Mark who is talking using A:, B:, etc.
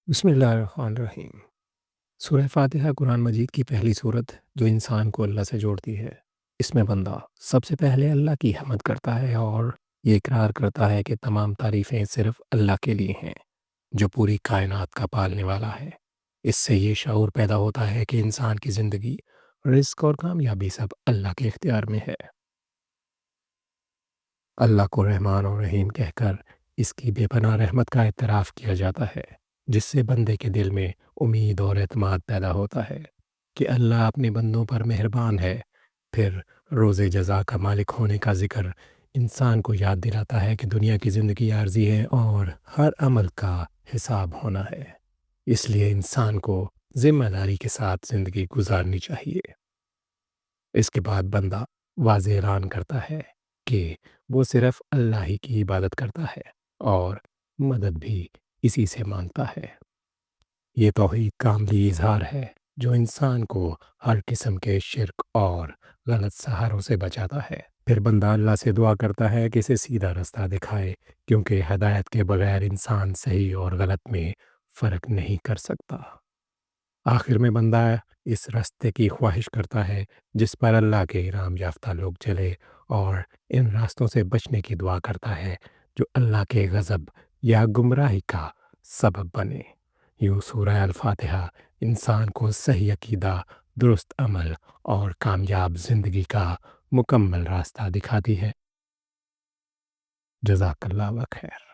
A: بسم اللہ الرحمن الرحیم۔ سورہ فاتحہ قرآن مجید کی پہلی صورت جو انسان کو اللہ سے جوڑتی ہے۔ اس میں بندہ سب سے پہلے اللہ کی حمد کرتا ہے اور یہ اقرار کرتا ہے کہ تمام تعریفیں صرف اللہ کے لیے ہیں جو پوری کائنات کا پالنے والا ہے۔ اس سے یہ شعور پیدا ہوتا ہے کہ انسان کی زندگی، رزق اور کامیابی سب اللہ کے اختیار میں ہے۔ اللہ کو رحمان اور رحیم کہہ کر اس کی بے پناہ رحمت کا اعتراف کیا جاتا ہے، جس سے بندے کے دل میں امید اور اعتماد پیدا ہوتا ہے کہ اللہ اپنے بندوں پر مہربان ہے۔ پھر روز جزا کا مالک ہونے کا ذکر انسان کو یاد دلاتا ہے کہ دنیا کی زندگی عارضی ہے اور ہر عمل کا حساب ہونا ہے، اس لیے انسان کو ذمہ داری کے ساتھ زندگی گزارنی چاہیے۔ اس کے بعد بندہ واضح اعلان کرتا ہے کہ وہ صرف اللہ ہی کی عبادت کرتا ہے اور مدد بھی اسی سے مانگتا ہے۔ یہ توحید کا عملی اظہار ہے جو انسان کو ہر قسم کے شرک اور غلط سہاروں سے بچاتا ہے۔ پھر بندہ اللہ سے دعا کرتا ہے کہ اسے سیدھا رستہ دکھائے، کیونکہ ہدایت کے بغیر انسان صحیح اور غلط میں فرق نہیں کر سکتا۔ آخر میں بندہ اس راستے کی خواہش کرتا ہے جس پر اللہ کے انعام یافتہ لوگ چلے، اور ان راستوں سے بچنے کی دعا کرتا ہے جو اللہ کے غضب یا گمراہی کا سبب بنے۔ یوں سورہ الفاتحہ انسان کو صحیح عقیدہ، درست عمل اور کامیاب زندگی کا مکمل راستہ دکھاتی ہے۔ جزاک اللہ خیر۔